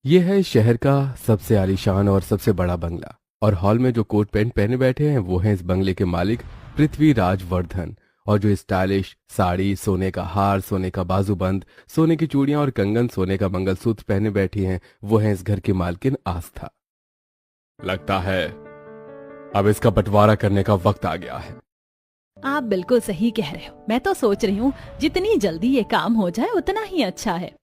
ये है शहर का सबसे आलीशान और सबसे बड़ा बंगला। और हॉल में जो कोट पैंट पहने बैठे हैं वो हैं इस बंगले के मालिक पृथ्वीराज वर्धन। और जो स्टाइलिश साड़ी, सोने का हार, सोने का बाजूबंद, सोने की चूड़ियां और कंगन, सोने का मंगलसूत्र पहने बैठी हैं वो हैं इस घर की मालकिन आस्था। लगता है अब इसका बंटवारा करने का वक्त आ गया है। आप बिल्कुल सही कह रहे हो। मैं तो सोच रही हूँ जितनी जल्दी ये काम हो जाए उतना ही अच्छा है।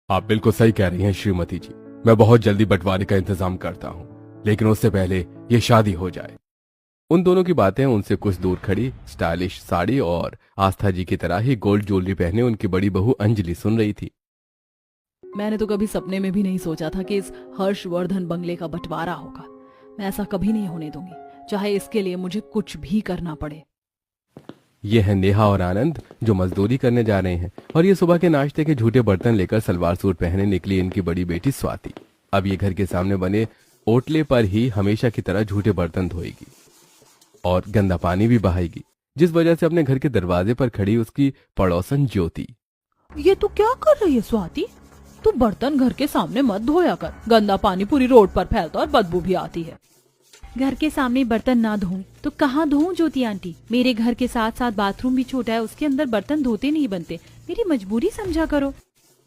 आप बिल्कुल सही कह रही हैं श्रीमती जी। मैं बहुत जल्दी बंटवारे का इंतजाम करता हूँ, लेकिन उससे पहले ये शादी हो जाए। उन दोनों की बातें उनसे कुछ दूर खड़ी स्टाइलिश साड़ी और आस्था जी की तरह ही गोल्ड ज्वेलरी पहने उनकी बड़ी बहू अंजलि सुन रही थी। मैंने तो कभी सपने में भी नहीं सोचा था कि इस हर्षवर्धन बंगले का बंटवारा होगा। मैं ऐसा कभी नहीं होने दूंगी, चाहे इसके लिए मुझे कुछ भी करना पड़े। ये है नेहा और आनंद जो मजदूरी करने जा रहे हैं, और ये सुबह के नाश्ते के झूठे बर्तन लेकर सलवार सूट पहने निकली इनकी बड़ी बेटी स्वाति। अब ये घर के सामने बने ओटले पर ही हमेशा की तरह झूठे बर्तन धोएगी और गंदा पानी भी बहाएगी, जिस वजह से अपने घर के दरवाजे पर खड़ी उसकी पड़ोसन ज्योति। ये तू क्या कर रही है स्वाति? तू बर्तन घर के सामने मत धोया कर। गंदा पानी पूरी रोड पर फैलता और बदबू भी आती है। घर के सामने बर्तन ना धोऊं तो कहाँ धोऊं ज्योति आंटी? मेरे घर के साथ साथ बाथरूम भी छोटा है, उसके अंदर बर्तन धोते नहीं बनते। मेरी मजबूरी समझा करो।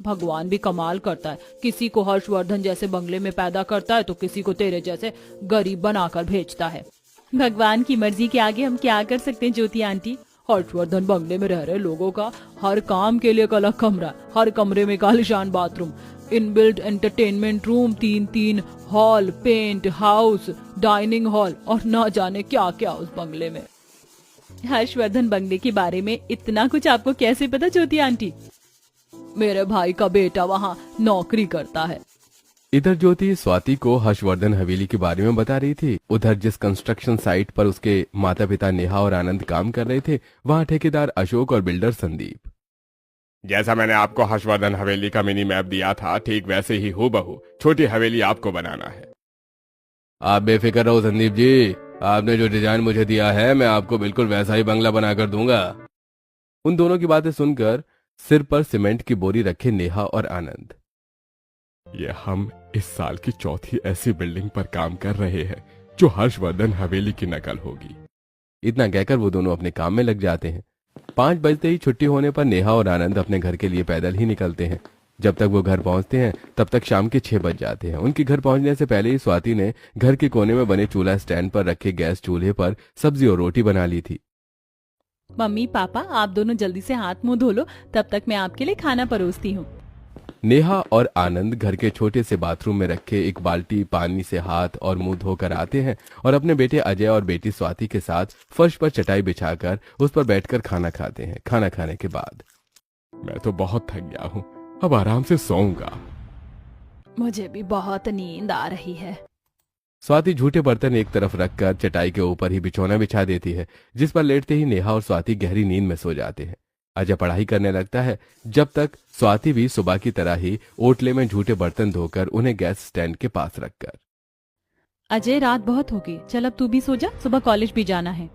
भगवान भी कमाल करता है, किसी को हर्षवर्धन जैसे बंगले में पैदा करता है तो किसी को तेरे जैसे गरीब बनाकर भेजता है। भगवान की मर्जी के आगे हम क्या कर सकते हैं ज्योति आंटी? हर्षवर्धन बंगले में रह रहे लोगों का हर काम के लिए एक अलग कमरा है। हर कमरे में एक आलीशान bathroom, inbuilt entertainment room, 3-3 hall, penthouse, dining hall और ना जाने क्या क्या उस बंगले में। हर्षवर्धन बंगले के बारे में इतना कुछ आपको कैसे पता ज्योति आंटी? मेरे भाई का बेटा वहाँ नौकरी करता है। इधर ज्योति स्वाति को हर्षवर्धन हवेली के बारे में बता रही थी। उधर जिस कंस्ट्रक्शन साइट पर उसके माता पिता नेहा और आनंद काम कर रहे थे वहाँ ठेकेदार अशोक और बिल्डर संदीप। जैसा मैंने आपको हर्षवर्धन हवेली का मिनी मैप दिया था, ठीक वैसे ही हूबहू छोटी हवेली आपको बनाना है। आप बेफिक्र रहो संदीप जी, आपने जो डिजाइन मुझे दिया है मैं आपको बिल्कुल वैसा ही बंगला बनाकर दूंगा। उन दोनों की बातें सुनकर सिर पर सीमेंट की बोरी रखे नेहा और आनंद। ये हम इस साल की चौथी ऐसी बिल्डिंग पर काम कर रहे हैं जो हर्षवर्धन हवेली की नकल होगी। इतना कहकर वो दोनों अपने काम में लग जाते हैं। 5 बजते ही छुट्टी होने पर नेहा और आनंद अपने घर के लिए पैदल ही निकलते हैं। जब तक वो घर पहुंचते हैं तब तक शाम के 6 बज जाते हैं। उनके घर पहुंचने से पहले ही स्वाति ने घर के कोने में बने चूल्हा स्टैंड पर रखे गैस चूल्हे पर सब्जी और रोटी बना ली थी। मम्मी पापा आप दोनों जल्दी से हाथ मुंह धो लो, तब तक मैं आपके लिए खाना परोसती हूँ। नेहा और आनंद घर के छोटे से बाथरूम में रखे एक बाल्टी पानी से हाथ और मुंह धोकर आते हैं और अपने बेटे अजय और बेटी स्वाति के साथ फर्श पर चटाई बिछाकर उस पर बैठकर खाना खाते हैं। खाना खाने के बाद मैं तो बहुत थक गया हूँ, अब आराम से सोऊंगा। मुझे भी बहुत नींद आ रही है। स्वाति झूठे बर्तन एक तरफ रखकर चटाई के ऊपर ही बिछौना बिछा देती है, जिस पर लेटते ही नेहा और स्वाति गहरी नींद में सो जाते हैं। अजय पढ़ाई करने लगता है, जब तक स्वाति भी सुबह की तरह ही ओटले में झूठे बर्तन धोकर उन्हें गैस स्टैंड के पास रखकर। अजय रात बहुत होगी, चल अब तू भी सो जा, सुबह कॉलेज भी जाना है।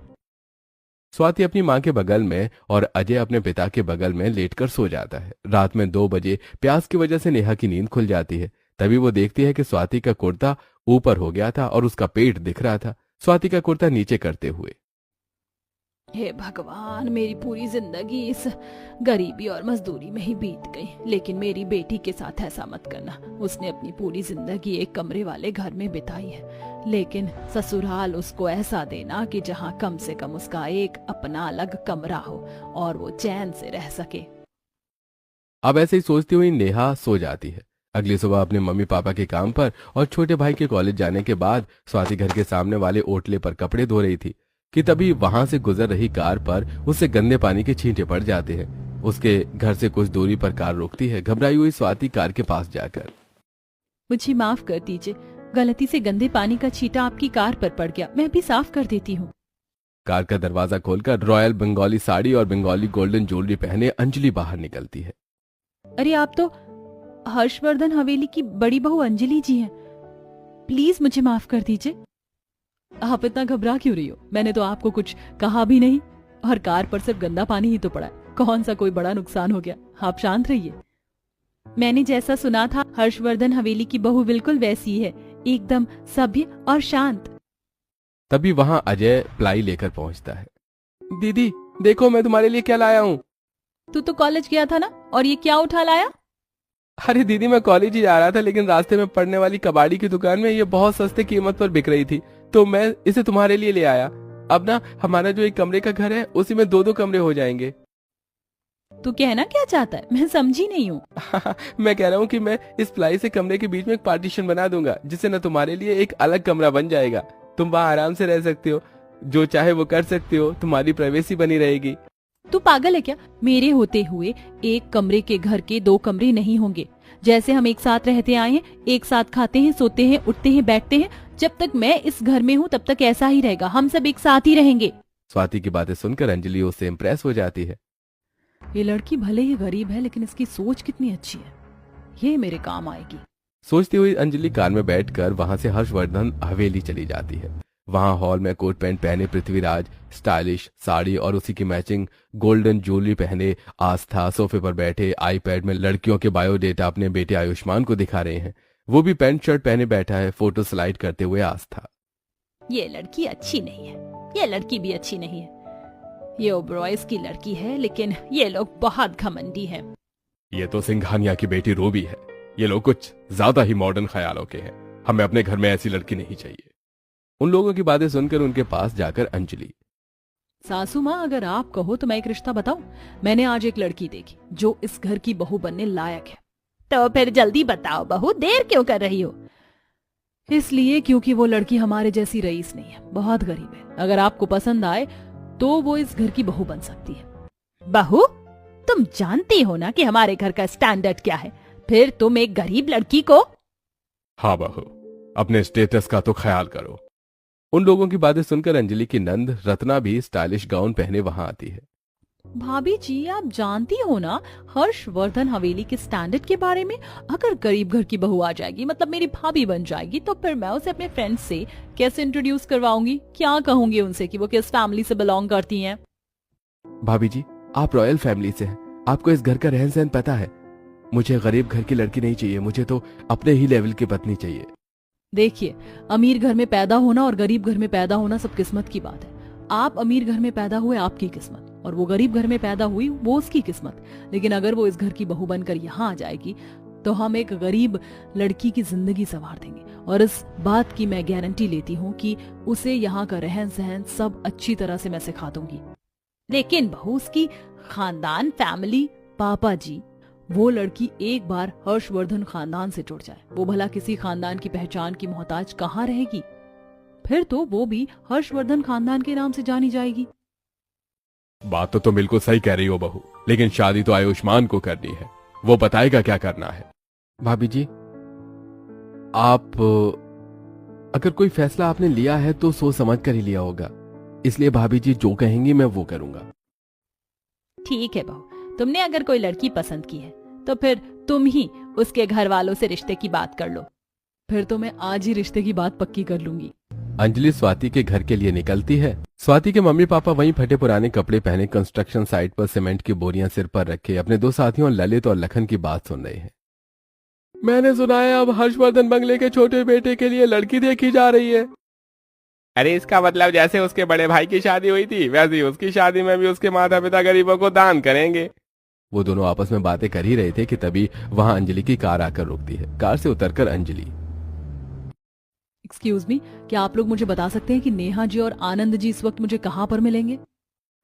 स्वाति अपनी माँ के बगल में और अजय अपने पिता के बगल में लेटकर सो जाता है। रात में 2 बजे प्यास की वजह से नेहा की नींद खुल जाती है। तभी वो देखती है कि स्वाति का कुर्ता ऊपर हो गया था और उसका पेट दिख रहा था। स्वाति का कुर्ता नीचे करते हुए, हे भगवान, मेरी पूरी जिंदगी इस गरीबी और मजदूरी में ही बीत गई, लेकिन मेरी बेटी के साथ ऐसा मत करना। उसने अपनी पूरी जिंदगी एक कमरे वाले घर में बिताई है, लेकिन ससुराल उसको ऐसा देना कि जहां कम से कम उसका एक अपना अलग कमरा हो और वो चैन से रह सके। अब ऐसे ही सोचती हुई नेहा सो जाती है। अगली सुबह अपने मम्मी पापा के काम पर और छोटे भाई के कॉलेज जाने के बाद स्वाति घर के सामने वाले ओटले पर कपड़े धो रही थी कि तभी वहां से गुजर रही कार पर उससे गंदे पानी के छींटे पड़ जाते हैं। उसके घर से कुछ दूरी पर कार रुकती है। घबराई हुई स्वाति कार के पास जाकर, मुझे माफ कर दीजिए, गलती से गंदे पानी का छींटा आपकी कार पर पड़ गया, मैं भी साफ कर देती हूँ। कार का दरवाजा खोलकर रॉयल बंगाली साड़ी और बंगाली गोल्डन ज्वेलरी पहने अंजलि बाहर निकलती है। अरे आप तो हर्षवर्धन हवेली की बड़ी बहू अंजलि जी हैं, प्लीज मुझे माफ कर दीजिए। आप इतना घबरा क्यों रही हो? मैंने तो आपको कुछ कहा भी नहीं, और कार पर सिर्फ गंदा पानी ही तो पड़ा है, कौन सा कोई बड़ा नुकसान हो गया? आप शांत रहिए। मैंने जैसा सुना था हर्षवर्धन हवेली की बहू बिल्कुल वैसी है, एकदम सभ्य और शांत। तभी वहां अजय प्लाई लेकर पहुंचता है। दीदी देखो मैं तुम्हारे लिए क्या लाया हूँ। तू तो कॉलेज गया था ना, और ये क्या उठा लाया? अरे दीदी मैं कॉलेज ही जा रहा था, लेकिन रास्ते में पड़ने वाली कबाड़ी की दुकान में ये बहुत सस्ते कीमत पर बिक रही थी, तो मैं इसे तुम्हारे लिए ले आया। अब ना हमारा जो एक कमरे का घर है उसी में दो दो कमरे हो जाएंगे। तू कहना क्या चाहता है, मैं समझी नहीं हूँ। मैं कह रहा हूँ कि मैं इस प्लाई से कमरे के बीच में एक पार्टीशन बना दूंगा, जिससे न तुम्हारे लिए एक अलग कमरा बन जाएगा। तुम वहाँ आराम से रह सकते हो, जो चाहे वो कर सकते हो, तुम्हारी प्राइवेसी बनी रहेगी। तू पागल है क्या? मेरे होते हुए एक कमरे के घर के दो कमरे नहीं होंगे। जैसे हम एक साथ रहते आए हैं, एक साथ खाते हैं, सोते हैं, उठते हैं, बैठते हैं, जब तक मैं इस घर में हूँ तब तक ऐसा ही रहेगा। हम सब एक साथ ही रहेंगे। स्वाति की बातें सुनकर अंजलि उससे इम्प्रेस हो जाती है। ये लड़की भले ही गरीब है, लेकिन इसकी सोच कितनी अच्छी है, ये मेरे काम आएगी। सोचती हुई अंजलि कार में बैठकर वहां से हर्षवर्धन हवेली चली जाती है। वहां हॉल में कोट पैंट पहने पृथ्वीराज स्टाइलिश साड़ी और उसी की मैचिंग गोल्डन ज्वेलरी पहने आस्था सोफे पर बैठे आईपैड में लड़कियों के बायोडेटा अपने बेटे आयुष्मान को दिखा रहे हैं। वो भी पैंट शर्ट पहने बैठा है, फोटो स्लाइड करते हुए आस्था। ये लड़की अच्छी नहीं है, ये लड़की भी अच्छी नहीं है। ये ओबरॉयज की लड़की है, लेकिन ये लोग बहुत घमंडी हैं। ये तो सिंघानिया की बेटी रूबी है। ये लोग कुछ ज्यादा ही मॉडर्न ख्यालों के हैं। हमें अपने घर में ऐसी लड़की नहीं चाहिए। उन लोगों की बातें सुनकर उनके पास जाकर अंजलि, सासू माँ अगर आप कहो तो मैं एक रिश्ता बताऊं। मैंने आज एक लड़की देखी जो इस घर की बहू बनने लायक है। तो फिर जल्दी बताओ बहू, देर क्यों कर रही हो? इसलिए क्योंकि वो लड़की हमारे जैसी रईस नहीं है, बहुत गरीब है। अगर आपको पसंद आए तो वो इस घर की बहू बन सकती है। बहू? तुम जानती हो ना कि हमारे घर का स्टैंडर्ड क्या है, फिर तुम एक गरीब लड़की को? हाँ बहू, अपने स्टेटस का तो ख्याल करो। उन लोगों की बातें सुनकर अंजलि की नंद रत्ना भी स्टाइलिश गाउन पहने वहां आती है। भाभी जी आप जानती हो ना हर्षवर्धन हवेली के स्टैंडर्ड के बारे में। अगर गरीब घर की बहू आ जाएगी, मतलब मेरी भाभी बन जाएगी, तो फिर मैं उसे अपने फ्रेंड्स से कैसे इंट्रोड्यूस करवाऊंगी? क्या कहूंगी उनसे कि वो किस फैमिली से बिलोंग करती हैं? भाभी जी आप रॉयल फैमिली से हैं, आपको इस घर का रहन सहन पता है। मुझे गरीब घर की लड़की नहीं चाहिए, मुझे तो अपने ही लेवल की पत्नी चाहिए। देखिए, अमीर घर में पैदा होना और गरीब घर में पैदा होना सब किस्मत की बात है। आप अमीर घर में पैदा हुए, आपकी किस्मत, और वो गरीब घर में पैदा हुई, वो उसकी किस्मत। लेकिन अगर वो इस घर की बहू बनकर यहाँ आ जाएगी तो हम एक गरीब लड़की की जिंदगी संवार देंगे। और इस बात की मैं गारंटी लेती हूँ कि उसे यहाँ का रहन सहन सब अच्छी तरह से मैं सिखा दूंगी। लेकिन बहू, उसकी खानदान, फैमिली, पापा जी, वो लड़की एक बार हर्षवर्धन खानदान से जुड़ जाए, वो भला किसी खानदान की पहचान की मोहताज कहाँ रहेगी? फिर तो वो भी हर्षवर्धन खानदान के नाम से जानी जाएगी। बात तो तुम बिल्कुल सही कह रही हो बहू, लेकिन शादी तो आयुष्मान को करनी है, वो बताएगा क्या करना है। भाभी जी आप अगर कोई फैसला आपने लिया है तो सोच समझ कर ही लिया होगा, इसलिए भाभी जी जो कहेंगी मैं वो करूंगा। ठीक है बहू, तुमने अगर कोई लड़की पसंद की है तो फिर तुम ही उसके घर वालों से रिश्ते की बात कर लो। फिर तो मैं आज ही रिश्ते की बात पक्की कर लूंगी। अंजलि स्वाति के घर के लिए निकलती है। स्वाति के मम्मी पापा वहीं फटे पुराने कपड़े पहने कंस्ट्रक्शन साइट पर सीमेंट की बोरियां सिर पर रखे अपने दो साथियों ललित और लखन की बात सुन रहे हैं। मैंने सुना है अब हर्षवर्धन बंगले के छोटे बेटे के लिए लड़की देखी जा रही है। अरे इसका मतलब जैसे उसके बड़े भाई की शादी हुई थी वैसे ही उसकी शादी में भी उसके माता पिता गरीबों को दान करेंगे। वो दोनों आपस में बातें कर ही रहे थे कि तभी वहां अंजलि की कार आकर रुकती है। कार से उतरकर अंजलि, एक्सक्यूज मी, क्या आप लोग मुझे बता सकते हैं कि नेहा जी और आनंद जी इस वक्त मुझे कहाँ पर मिलेंगे?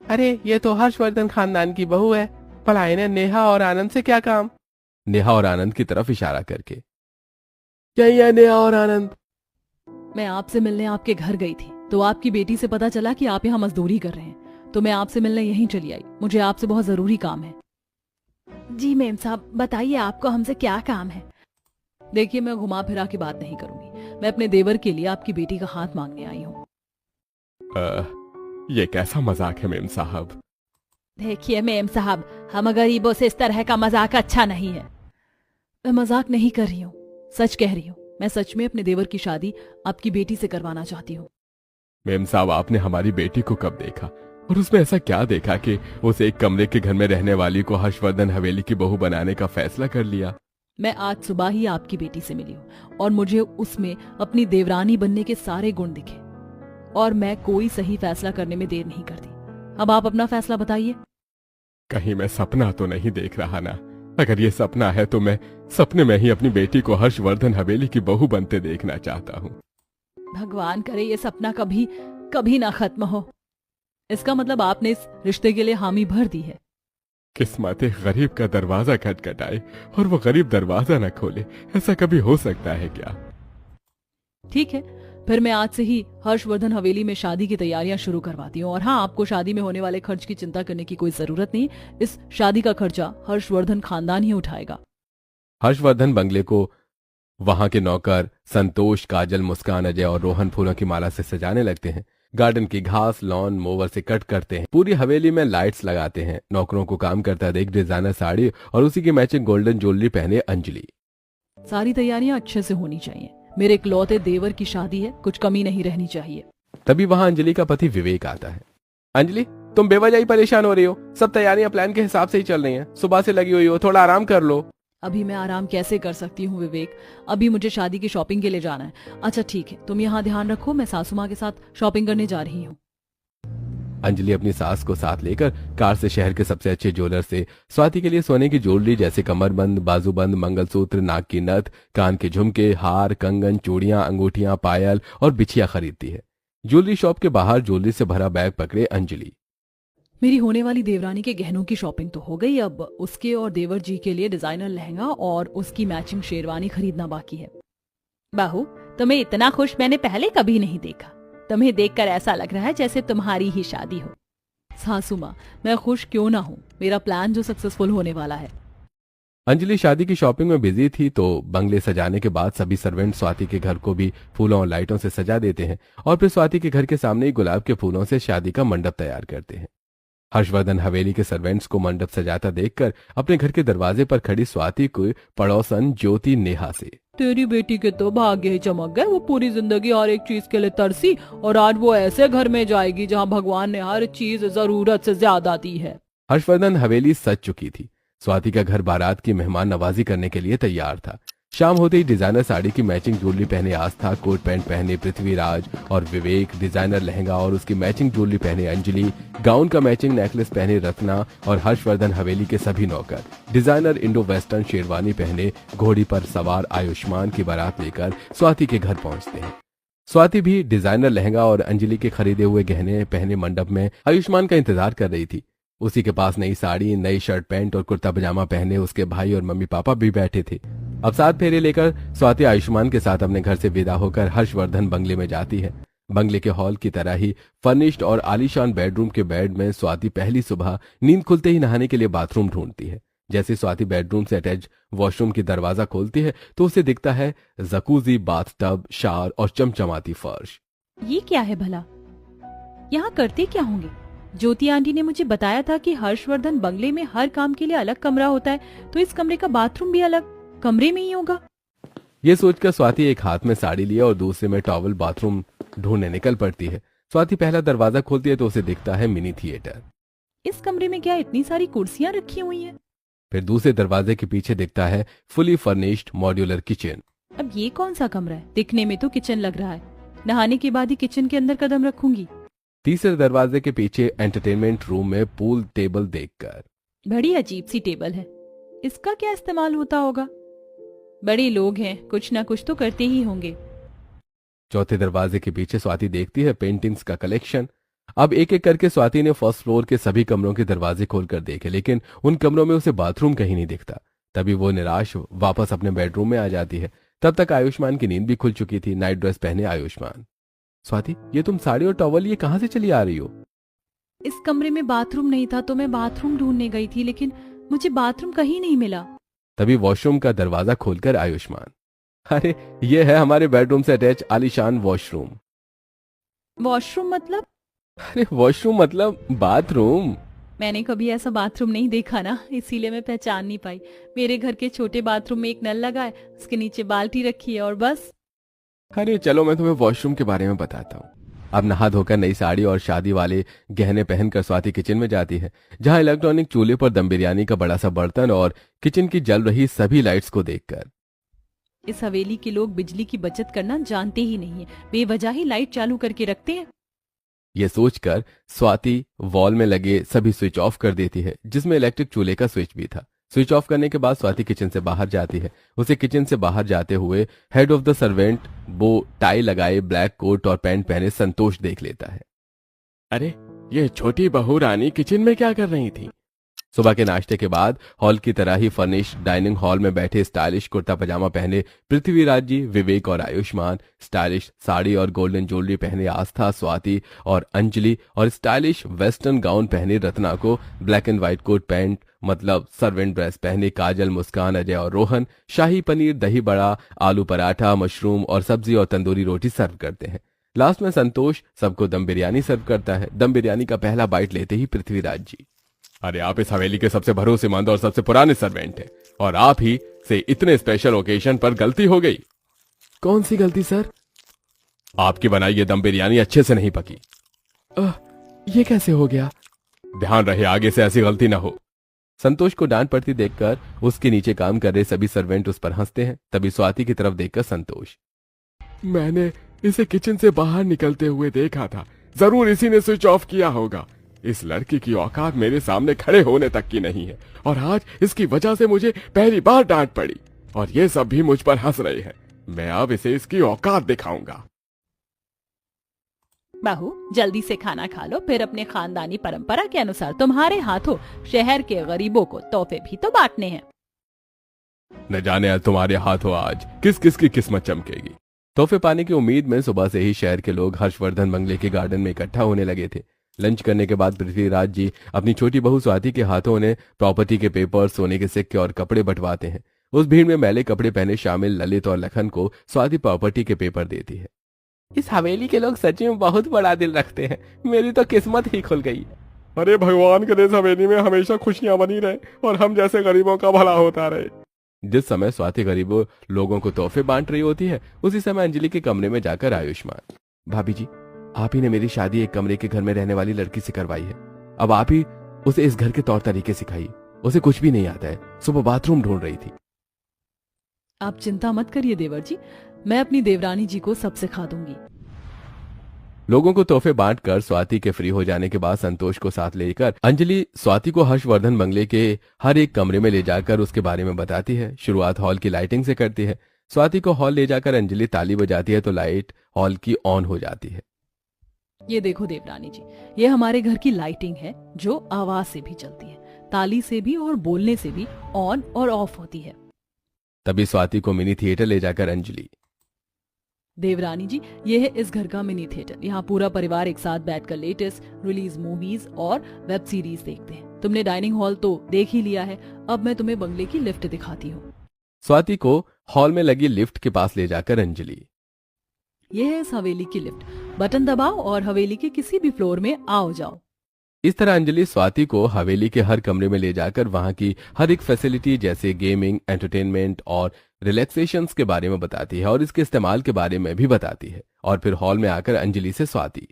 अरे ये तो हर्षवर्धन खानदान की बहू है, भला इन्हें नेहा और आनंद से क्या काम? नेहा और आनंद की तरफ इशारा करके, यही है नेहा और आनंद। मैं आपसे मिलने आपके घर गई थी तो आपकी बेटी से पता चला कि आप यहाँ मजदूरी कर रहे हैं, तो मैं आपसे मिलने यहीं चली आई। मुझे आपसे बहुत जरूरी काम है। जी मेम साहब, बताइए आपको हमसे क्या काम है? देखिए, मैं घुमा फिरा की बात नहीं करूंगी। मैं अपने देवर के लिए आपकी बेटी का हाथ मांगने आई हूँ। ये कैसा मजाक है मेम साहब? देखिए मेम साहब, हम गरीबों से इस तरह का मजाक अच्छा नहीं है। मैं मजाक नहीं कर रही हूँ, सच कह रही हूँ। मैं सच में अपने देवर की शादी आपकी बेटी से करवाना चाहती हूँ। मेम साहब, आपने हमारी बेटी को कब देखा और उसमें ऐसा क्या देखा कि उसे एक कमरे के घर में रहने वाली को हर्षवर्धन हवेली की बहू बनाने का फैसला कर लिया? मैं आज सुबह ही आपकी बेटी से मिली हूँ और मुझे उसमें अपनी देवरानी बनने के सारे गुण दिखे और मैं कोई सही फैसला करने में देर नहीं करती। अब आप अपना फैसला बताइए। कहीं मैं सपना तो नहीं देख रहा ना? अगर ये सपना है तो मैं सपने में ही अपनी बेटी को हर्षवर्धन हवेली की बहू बनते देखना चाहता हूँ। भगवान करे ये सपना कभी कभी ना खत्म हो। इसका मतलब आपने इस रिश्ते के लिए हामी भर दी है। किस्मत एक गरीब का दरवाजा खटखटाए और वो गरीब दरवाजा न खोले, ऐसा कभी हो सकता है क्या? ठीक है, फिर मैं आज से ही हर्षवर्धन हवेली में शादी की तैयारियां शुरू करवाती हूँ। और हाँ, आपको शादी में होने वाले खर्च की चिंता करने की कोई जरूरत नहीं। इस शादी का खर्चा हर्षवर्धन खानदान ही उठाएगा। हर्षवर्धन बंगले को वहां के नौकर संतोष, काजल, मुस्कान, अजय और रोहन फूलों की माला से सजाने लगते हैं। गार्डन की घास लॉन मोवर से कट करते हैं। पूरी हवेली में लाइट्स लगाते हैं। नौकरों को काम करता देख डिजाइनर साड़ी और उसी की मैचिंग गोल्डन ज्वेलरी पहने अंजलि। सारी तैयारियां अच्छे से होनी चाहिए। मेरे इकलौते देवर की शादी है, कुछ कमी नहीं रहनी चाहिए। तभी वहां अंजलि का पति विवेक आता है। अंजलि, तुम बेवजह ही परेशान हो रही हो। सब तैयारियां प्लान के हिसाब से ही चल रही हैं। सुबह से लगी हुई हो, थोड़ा आराम कर लो। अभी मैं आराम कैसे कर सकती हूँ विवेक? अभी मुझे शादी की शॉपिंग के लिए जाना है। अच्छा ठीक है, तुम यहाँ ध्यान रखो, मैं सासू माँ के साथ शॉपिंग करने जा रही हूँ। अंजलि अपनी सास को साथ लेकर कार से शहर के सबसे अच्छे ज्वेलर से स्वाति के लिए सोने की ज्वेलरी जैसे कमरबंद, बाजूबंद, मंगलसूत्र, नाक की नथ, कान के झुमके, हार, कंगन, चूड़ियां, अंगूठियां, पायल और बिछिया खरीदती है। ज्वेलरी शॉप के बाहर ज्वेलरी से भरा बैग पकड़े अंजलि। मेरी होने वाली देवरानी के गहनों की शॉपिंग तो हो गई, अब उसके और देवर जी के लिए डिजाइनर लहंगा और उसकी मैचिंग शेरवानी खरीदना बाकी है। बहू, तुम्हें इतना खुश मैंने पहले कभी नहीं देखा। तुम्हें देखकर ऐसा लग रहा है जैसे तुम्हारी ही शादी हो। सासू माँ, मैं खुश क्यों ना हूँ, मेरा प्लान जो सक्सेसफुल होने वाला है। अंजलि शादी की शॉपिंग में बिजी थी तो बंगले सजाने के बाद सभी सर्वेंट स्वाति के घर को भी फूलों और लाइटों से सजा देते हैं और फिर स्वाति के घर के सामने ही गुलाब के फूलों से शादी का मंडप तैयार करते हैं। हर्षवर्धन हवेली के सर्वेंट्स को मंडप सजाता देखकर अपने घर के दरवाजे पर खड़ी स्वाति को पड़ोसन ज्योति नेहा से, तेरी बेटी के तो भाग्य ही चमक गए। वो पूरी जिंदगी हर एक चीज के लिए तरसी और आज वो ऐसे घर में जाएगी जहाँ भगवान ने हर चीज जरूरत से ज्यादा दी है। हर्षवर्धन हवेली सज चुकी थी। स्वाति का घर बारात की मेहमान नवाजी करने के लिए तैयार था। शाम होते ही डिजाइनर साड़ी की मैचिंग ज्वेलरी पहने आस्था, कोट पैंट पहने पृथ्वीराज और विवेक, डिजाइनर लहंगा और उसकी मैचिंग ज्वेलरी पहने अंजलि, गाउन का मैचिंग नेकलेस पहने रत्ना और हर्षवर्धन हवेली के सभी नौकर डिजाइनर इंडो वेस्टर्न शेरवानी पहने घोड़ी पर सवार आयुष्मान की बारात लेकर स्वाति के घर पहुंचते हैं। स्वाति भी डिजाइनर लहंगा और अंजलि के खरीदे हुए गहने पहने मंडप में आयुष्मान का इंतजार कर रही थी। उसी के पास नई साड़ी, नई शर्ट पैंट और कुर्ता पजामा पहने उसके भाई और मम्मी पापा भी बैठे थे। अब 7 फेरे लेकर स्वाति आयुष्मान के साथ अपने घर से विदा होकर हर्षवर्धन बंगले में जाती है। बंगले के हॉल की तरह ही फर्निश्ड और आलीशान बेडरूम के बेड में स्वाति पहली सुबह नींद खुलते ही नहाने के लिए बाथरूम ढूंढती है। जैसे स्वाति बेडरूम से अटैच वॉशरूम की दरवाजा खोलती है तो उसे दिखता है जकूजी, बाथटब, शावर और चमचमाती फर्श। ये क्या है भला? यहाँ करते क्या होंगे? ज्योति आंटी ने मुझे बताया था कि हर्षवर्धन बंगले में हर काम के लिए अलग कमरा होता है, तो इस कमरे का बाथरूम भी अलग कमरे में ही होगा। ये सोचकर स्वाति एक हाथ में साड़ी लिए और दूसरे में टॉवल बाथरूम ढूंढने निकल पड़ती है। स्वाति पहला दरवाजा खोलती है तो उसे दिखता है मिनी थिएटर। इस कमरे में क्या इतनी सारी कुर्सियां रखी हुई हैं? फिर दूसरे दरवाजे के पीछे दिखता है फुली फर्निश्ड मॉड्यूलर किचन। अब ये कौन सा कमरा है? दिखने में तो किचन लग रहा है। नहाने के बाद ही किचन के अंदर कदम रखूंगी। तीसरे दरवाजे के पीछे एंटरटेनमेंट रूम में पूल टेबल देखकर, बड़ी अजीब सी टेबल है, इसका क्या इस्तेमाल होता होगा? बड़े लोग हैं, कुछ ना कुछ तो करते ही होंगे। चौथे दरवाजे के पीछे स्वाति देखती है पेंटिंग्स का कलेक्शन। अब एक एक करके स्वाति ने फर्स्ट फ्लोर के सभी कमरों के दरवाजे खोलकर देखे, लेकिन उन कमरों में उसे बाथरूम कहीं नहीं दिखता। तभी वो निराश वापस अपने बेडरूम में आ जाती है। तब तक आयुष्मान की नींद भी खुल चुकी थी। नाइट ड्रेस पहने आयुष्मान, स्वाति ये तुम साड़ी और टॉवल ये कहाँ से चली आ रही हो? इस कमरे में बाथरूम नहीं था तो मैं बाथरूम ढूंढने गई थी, लेकिन मुझे बाथरूम कहीं नहीं मिला। तभी वॉशरूम का दरवाजा खोलकर आयुष्मान, अरे ये है हमारे बेडरूम से अटैच आलीशान वॉशरूम। वॉशरूम मतलब? अरे वॉशरूम मतलब बाथरूम। मैंने कभी ऐसा बाथरूम नहीं देखा ना, इसीलिए मैं पहचान नहीं पाई। मेरे घर के छोटे बाथरूम में एक नल लगा है, उसके नीचे बाल्टी रखी है और बस। अरे चलो मैं तुम्हें वॉशरूम के बारे में बताता हूँ। अब नहा धोकर नई साड़ी और शादी वाले गहने पहनकर स्वाति किचन में जाती है, जहां इलेक्ट्रॉनिक चूल्हे पर दम बिरयानी का बड़ा सा बर्तन और किचन की जल रही सभी लाइट्स को देखकर। इस हवेली के लोग बिजली की बचत करना जानते ही नहीं है, बेवजह ही लाइट चालू करके रखते हैं। ये सोचकर स्वाति वॉल में लगे सभी स्विच ऑफ कर देती है, जिसमें इलेक्ट्रिक चूल्हे का स्विच भी था। स्विच ऑफ करने के बाद स्वाति किचन से बाहर जाती है। उसे किचन से बाहर जाते हुए हेड ऑफ द सर्वेंट वो टाई लगाए ब्लैक कोट और पैंट पहने संतोष देख लेता है। अरे, ये छोटी बहू रानी किचन में क्या कर रही थी? सुबह के नाश्ते के बाद हॉल की तरह ही फर्निश डाइनिंग हॉल में बैठे स्टाइलिश कुर्ता पजामा पहने पृथ्वीराज जी, विवेक और आयुष्मान, स्टाइलिश साड़ी और गोल्डन ज्वेलरी पहने आस्था, स्वाति और अंजलि और स्टाइलिश वेस्टर्न गाउन पहने रत्ना को black and white coat pant मतलब सर्वेंट ड्रेस पहने काजल, मुस्कान, अजय और रोहन शाही पनीर, दही बड़ा, आलू पराठा, मशरूम और सब्जी और तंदूरी रोटी सर्व करते हैं। लास्ट में संतोष सबको दम बिरयानी सर्व करता है। दम बिरयानी का पहला बाइट लेते ही पृथ्वीराज जी, अरे, आप इस हवेली के सबसे भरोसेमंद और सबसे पुराने सर्वेंट हैं और आप ही से इतने स्पेशल ओकेजन पर गलती हो गई। कौन सी गलती सर? आपकी बनाई ये दम बिरयानी अच्छे से नहीं पकी। ये कैसे हो गया? ध्यान रहे आगे से ऐसी गलती ना हो। संतोष को डांट पड़ती देखकर उसके नीचे काम कर रहे सभी सर्वेंट उस पर हंसते हैं। तभी स्वाति की तरफ देखकर संतोष, मैंने इसे किचन से बाहर निकलते हुए देखा था, जरूर इसी ने स्विच ऑफ किया होगा। इस लड़की की औकात मेरे सामने खड़े होने तक की नहीं है और आज इसकी वजह से मुझे पहली बार डांट पड़ी और ये सब भी मुझ पर हंस रहे हैं। मैं अब इसे इसकी औकात दिखाऊंगा। बहू, जल्दी से खाना खा लो, फिर अपने खानदानी परंपरा के अनुसार तुम्हारे हाथों शहर के गरीबों को तोहफे भी तो बांटने हैं। न जाने आज तुम्हारे हाथों आज किस किस की किस्मत चमकेगी। तोहफे पाने की उम्मीद में सुबह से ही शहर के लोग हर्षवर्धन बंगले के गार्डन में इकट्ठा होने लगे थे। लंच करने के बाद पृथ्वीराज जी अपनी छोटी बहू स्वाति के हाथों उन्हें प्रॉपर्टी के पेपर, सोने के सिक्के और कपड़े बंटवाते हैं। उस भीड़ में मैले कपड़े पहने शामिल ललित और लखन को स्वाति प्रॉपर्टी के पेपर देती है। इस हवेली के लोग सच में बहुत बड़ा दिल रखते हैं, मेरी तो किस्मत ही खुल गई। अरे भगवान करे इस हवेली में हमेशा खुशियां बनी रहे और हम जैसे गरीबों का भला होता रहे। जिस समय स्वाति गरीबों लोगों को तोहफे बांट रही होती है, उसी समय अंजलि के कमरे में जाकर आयुष्मान, भाभी जी, आप ही ने मेरी शादी एक कमरे के घर में रहने वाली लड़की से करवाई है। अब आप ही उसे इस घर के तौर तरीके सिखाइए। उसे कुछ भी नहीं आता है, सुबह बाथरूम ढूंढ रही थी। आप चिंता मत करिए देवर जी, मैं अपनी देवरानी जी को सब सिखा दूंगी। लोगों को तोहफे बांटकर स्वाति के फ्री हो जाने के बाद संतोष को साथ लेकर अंजलि स्वाति को हर्षवर्धन बंगले के हर एक कमरे में ले जाकर उसके बारे में बताती है। शुरुआत हॉल की लाइटिंग से करती है। स्वाति को हॉल ले जाकर अंजलि ताली बजाती है तो लाइट हॉल की ऑन हो जाती है। ये देखो देवरानी जी, ये हमारे घर की लाइटिंग है जो आवाज से भी चलती है, ताली से भी और बोलने से भी ऑन और ऑफ होती है। तभी स्वाति को मिनी थिएटर ले जाकर अंजलि, देवरानी जी, ये है इस घर का मिनी थिएटर। यहाँ पूरा परिवार एक साथ बैठकर लेटेस्ट रिलीज मूवीज और वेब सीरीज देखते हैं। तुमने डाइनिंग हॉल तो देख ही लिया है, अब मैं तुम्हें बंगले की लिफ्ट दिखाती हूँ। स्वाति को हॉल में लगी लिफ्ट के पास ले जाकर अंजलि, यह है इस हवेली की लिफ्ट, बटन दबाओ और हवेली के किसी भी फ्लोर में आओ जाओ। इस तरह अंजलि स्वाति को हवेली के हर कमरे में ले जाकर वहां की हर एक फैसिलिटी जैसे गेमिंग, एंटरटेनमेंट और रिलैक्सेशंस के बारे में बताती है और इसके इस्तेमाल के बारे में भी बताती है। और फिर हॉल में आकर अंजलि से स्वाति,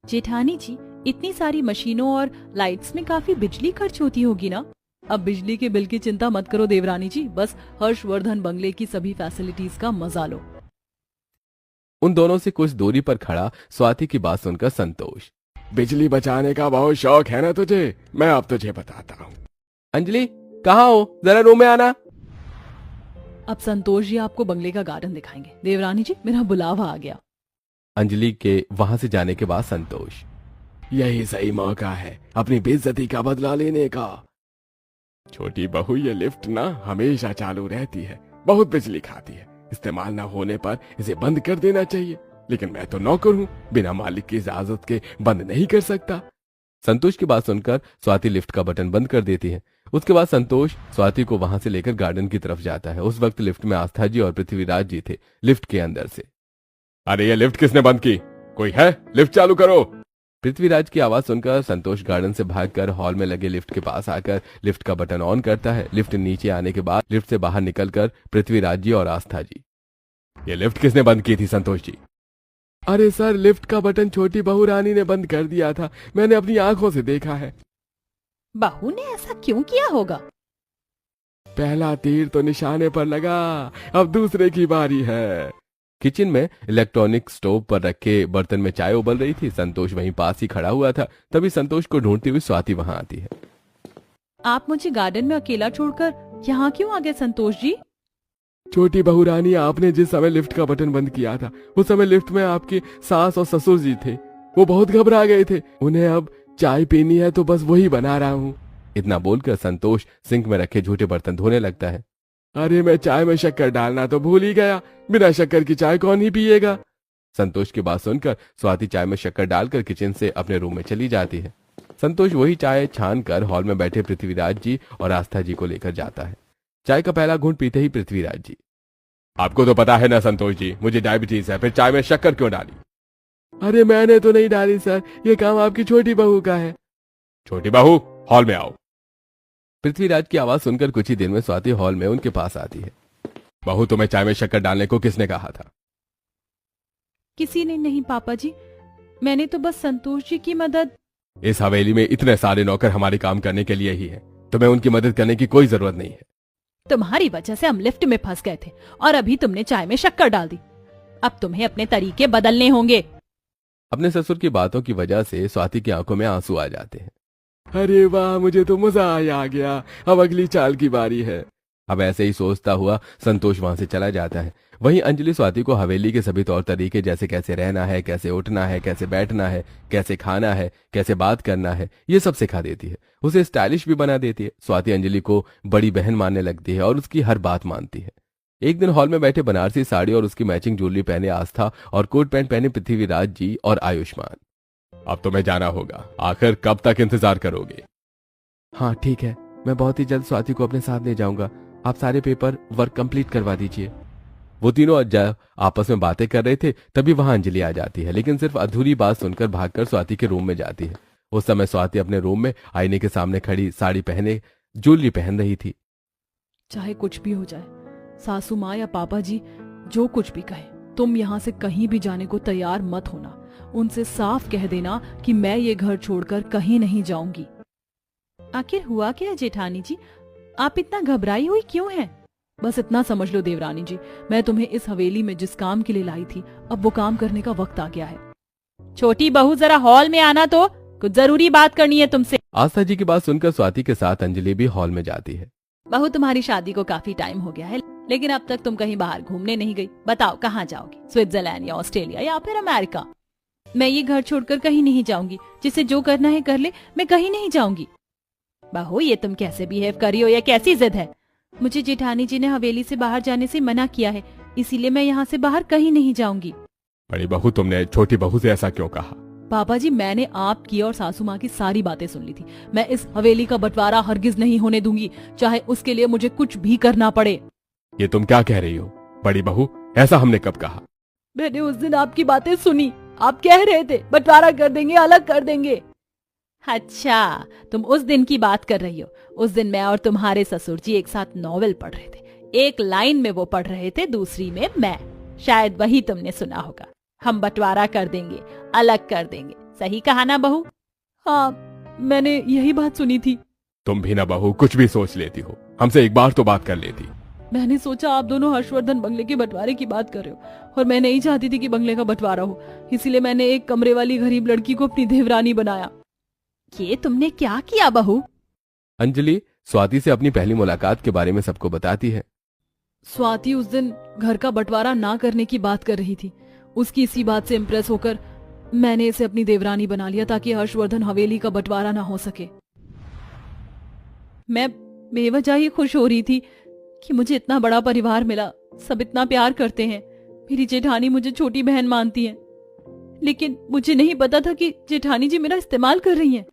जेठानी जी, इतनी सारी मशीनों और लाइट्स में काफी बिजली खर्च होती होगी ना? अब बिजली के बिल की चिंता मत करो देवरानी जी, बस हर्षवर्धन बंगले की सभी फैसिलिटीज का मजा लो। उन दोनों से कुछ दूरी पर खड़ा स्वाति की बात सुनकर संतोष, बिजली बचाने का बहुत शौक है ना तुझे, मैं अब तुझे बताता हूँ। अंजलि कहाँ हो, जरा रूम में आना। अब संतोष जी आपको बंगले का गार्डन दिखाएंगे। देवरानी जी, मेरा बुलावा आ गया। अंजलि के वहां से जाने के बाद संतोष, यही सही मौका है अपनी बेइज्जती का बदला लेने का। छोटी बहू, ये लिफ्ट ना हमेशा चालू रहती है, बहुत बिजली खाती है, इस्तेमाल ना होने पर इसे बंद कर देना चाहिए, लेकिन मैं तो नौकर हूँ, बिना मालिक की इजाजत के बंद नहीं कर सकता। संतोष की बात सुनकर स्वाति लिफ्ट का बटन बंद कर देती है। उसके बाद संतोष स्वाति को वहां से लेकर गार्डन की तरफ जाता है। उस वक्त लिफ्ट में आस्था जी और पृथ्वीराज जी थे लिफ्ट के अंदर से। अरे ये लिफ्ट किसने बंद की? कोई है? लिफ्ट चालू करो। पृथ्वीराज की आवाज सुनकर संतोष गार्डन से भागकर हॉल में लगे लिफ्ट के पास आकर लिफ्ट का बटन ऑन करता है। लिफ्ट नीचे आने के बाद लिफ्ट से बाहर निकलकर पृथ्वीराज जी और आस्था जी, ये लिफ्ट किसने बंद की थी संतोष जी? अरे सर, लिफ्ट का बटन छोटी बहू रानी ने बंद कर दिया था, मैंने अपनी आंखों से देखा है। बहू ने ऐसा क्यों किया होगा? पहला तीर तो निशाने पर लगा, अब दूसरे की बारी है। किचन में इलेक्ट्रॉनिक स्टोव पर रखे बर्तन में चाय उबल रही थी। संतोष वहीं पास ही खड़ा हुआ था। तभी संतोष को ढूंढती हुई स्वाति वहां आती है। आप मुझे गार्डन में अकेला छोड़कर यहाँ क्यों आ गए संतोष जी? छोटी बहू रानी, आपने जिस समय लिफ्ट का बटन बंद किया था उस समय लिफ्ट में आपकी सास और ससुर जी थे। वो बहुत घबरा गए थे। उन्हें अब चाय पीनी है तो बस वही बना रहा हूँ। इतना बोलकर संतोष सिंक में रखे झूठे बर्तन धोने लगता है। अरे, मैं चाय में शक्कर डालना तो भूल ही गया। बिना शक्कर की चाय कौन ही पिएगा। संतोष की बात सुनकर स्वाति चाय में शक्कर डालकर किचन से अपने रूम में चली जाती है। संतोष वही चाय छान कर हॉल में बैठे पृथ्वीराज जी और आस्था जी को लेकर जाता है। चाय का पहला घूंट पीते ही पृथ्वीराज जी, आपको तो पता है ना संतोष जी, मुझे डायबिटीज है, फिर चाय में शक्कर क्यों डाली? अरे, मैंने तो नहीं डाली सर, ये काम आपकी छोटी बहू का है। छोटी बहू, हॉल में आओ। पृथ्वीराज की आवाज सुनकर कुछ ही देर में स्वाति हॉल में उनके पास आती है। बहू, तुम्हें चाय में शक्कर डालने को किसने कहा था? किसी ने नहीं पापा जी, मैंने तो बस संतोष जी की मदद। इस हवेली में इतने सारे नौकर हमारे काम करने के लिए ही है, तुम्हें उनकी मदद करने की कोई जरूरत नहीं है। तुम्हारी वजह से हम लिफ्ट में फंस गए थे और अभी तुमने चाय में शक्कर डाल दी। अब तुम्हें अपने तरीके बदलने होंगे। अपने ससुर की बातों की वजह से स्वाति की आंखों में आंसू आ जाते हैं। अरे वाह, मुझे तो मजा आ गया। अब अगली चाल की बारी है। अब ऐसे ही सोचता हुआ संतोष वहां से चला जाता है। वहीं अंजलि स्वाति को हवेली के सभी तौर तरीके, जैसे कैसे रहना है, कैसे उठना है, कैसे बैठना है, कैसे खाना है, कैसे बात करना है, ये सब सिखा देती है। उसे स्टाइलिश भी बना देती है। स्वाति अंजलि को बड़ी बहन मानने लगती है और उसकी हर बात मानती है। एक दिन हॉल में बैठे बनारसी साड़ी और उसकी मैचिंग ज्वेलरी पहने आस्था और कोट पैंट पहने पृथ्वीराज जी और आयुष्मान। अब तुम्हें जाना होगा, आखिर कब तक इंतजार करोगे? हाँ ठीक है, मैं बहुत ही जल्द स्वाति को अपने साथ ले जाऊंगा। आप सारे पेपर वर्क कंप्लीट करवा दीजिए। वो तीनों जब आपस में बातें कर रहे थे तभी वहां अंजलि आ जाती है, लेकिन सिर्फ अधूरी बात सुनकर भागकर स्वाति के रूम में जाती है। उस समय स्वाति अपने रूम में आईने के सामने खड़ी साड़ी पहने ज्वेलरी पहन रही थी। चाहे कुछ भी हो जाए, सासू माँ या पापा जी जो कुछ भी कहे, तुम यहाँ से कहीं भी जाने को तैयार मत होना। उनसे साफ कह देना कि मैं ये घर छोड़कर कहीं नहीं जाऊंगी। आखिर हुआ क्या जेठानी जी, आप इतना घबराई हुई क्यों हैं? बस इतना समझ लो देवरानी जी, मैं तुम्हें इस हवेली में जिस काम के लिए लाई थी, अब वो काम करने का वक्त आ गया है। छोटी बहू, जरा हॉल में आना, तो कुछ जरूरी बात करनी है तुमसे। आस्था जी की बात सुनकर स्वाति के साथ अंजलि भी हॉल में जाती है। बहू, तुम्हारी शादी को काफी टाइम हो गया है, लेकिन अब तक तुम कहीं बाहर घूमने नहीं गई। बताओ कहाँ जाओगी? स्विट्जरलैंड या ऑस्ट्रेलिया या फिर अमेरिका? मैं ये घर छोड़कर कहीं नहीं जाऊंगी। जिसे जो करना है कर ले, मैं कहीं नहीं जाऊंगी। बहू, ये तुम कैसे बिहेव कर रही हो? ये कैसी जिद है? मुझे जेठानी जी ने हवेली से बाहर जाने से मना किया है, इसीलिए मैं यहाँ से बाहर कहीं नहीं जाऊंगी। बड़ी बहू, तुमने छोटी बहू से ऐसा क्यों कहा? पापा जी, मैंने आपकी और सासू माँ की सारी बातें सुन ली थी। मैं इस हवेली का बंटवारा हरगिज नहीं होने दूंगी, चाहे उसके लिए मुझे कुछ भी करना पड़े। ये तुम क्या कह रही हो? बड़ी बहू, ऐसा हमने कब कहा? मैंने उस दिन आपकी बातें सुनी। आप कह रहे थे बंटवारा कर देंगे, अलग कर देंगे। अच्छा, तुम उस दिन की बात कर रही हो। उस दिन मैं और तुम्हारे ससुर जी एक साथ नॉवेल पढ़ रहे थे। एक लाइन में वो पढ़ रहे थे, दूसरी में मैं। शायद वही तुमने सुना होगा। हम बंटवारा कर देंगे, अलग कर देंगे। सही कहा ना बहू? हाँ, मैंने यही बात सुनी थी। तुम भी ना बहू कुछ भी सोच लेती हो। हमसे एक बार तो बात कर लेती। मैंने सोचा आप दोनों हर्षवर्धन बंगले के बंटवारे की बात कर रहे हो, और मैं नहीं चाहती थी कि बंगले का बंटवारा हो, इसीलिए मैंने एक कमरे वाली गरीब लड़की को अपनी देवरानी बनाया। ये तुमने क्या किया बहू? अंजलि स्वाति से अपनी पहली मुलाकात के बारे में सबको बताती है। स्वाति उस दिन घर का बंटवारा ना करने की बात कर रही थी। उसकी इसी बात से इम्प्रेस होकर मैंने इसे अपनी देवरानी बना लिया, ताकि हर्षवर्धन हवेली का बंटवारा ना हो सके। मैं बेवजह ही खुश हो रही थी कि मुझे इतना बड़ा परिवार मिला, सब इतना प्यार करते हैं। मेरी जेठानी मुझे छोटी बहन मानती है, लेकिन मुझे नहीं पता था कि जेठानी जी मेरा इस्तेमाल कर रही हैं।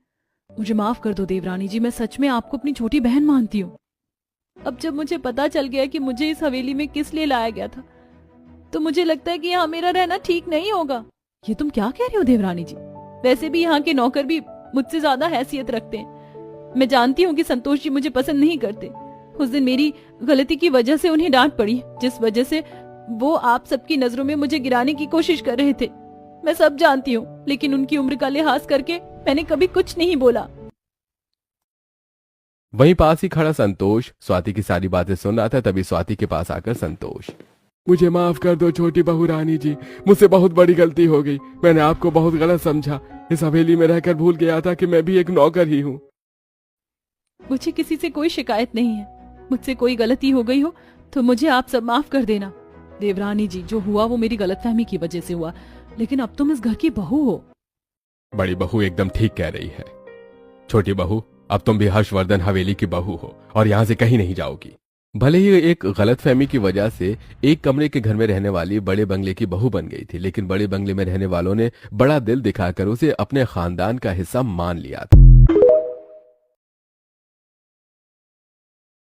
मुझे माफ कर दो देवरानी जी, मैं सच में आपको अपनी छोटी बहन मानती हूँ। अब जब मुझे पता चल गया कि मुझे इस हवेली में किस लिए लाया गया था, तो मुझे लगता है कि यहाँ मेरा रहना ठीक नहीं होगा। ये तुम क्या कह रही हो देवरानी जी? वैसे भी यहाँ के नौकर भी मुझसे ज्यादा हैसियत रखते हैं। मैं जानती हूँ कि संतोष जी मुझे पसंद नहीं करते। उस दिन मेरी गलती की वजह से उन्हें डांट पड़ी, जिस वजह से वो आप सबकी नजरों में मुझे गिराने की कोशिश कर रहे थे। मैं सब जानती हूँ, लेकिन उनकी उम्र का लिहाज करके मैंने कभी कुछ नहीं बोला। वहीं पास ही खड़ा संतोष स्वाति की सारी बातें सुन रहा था। तभी स्वाति के पास आकर संतोष, मुझे माफ कर दो छोटी बहू रानी जी, मुझसे बहुत बड़ी गलती हो गई। मैंने आपको बहुत गलत समझा। इस हवेली में रहकर भूल गया था कि मैं भी एक नौकर ही हूँ। मुझे किसी से कोई शिकायत नहीं है। मुझसे कोई गलती हो गई हो तो मुझे आप सब माफ कर देना। देवरानी जी, जो हुआ वो मेरी गलतफहमी की वजह से हुआ, लेकिन अब तुम इस घर की बहू हो। बड़ी बहू एकदम ठीक कह रही है। छोटी बहू, अब तुम भी हर्षवर्धन हवेली की बहू हो और यहाँ से कहीं नहीं जाओगी। भले ही एक गलतफहमी की वजह से एक कमरे के घर में रहने वाली बड़े बंगले की बहू बन गई थी, लेकिन बड़े बंगले में रहने वालों ने बड़ा दिल दिखाकर उसे अपने खानदान का हिस्सा मान लिया था।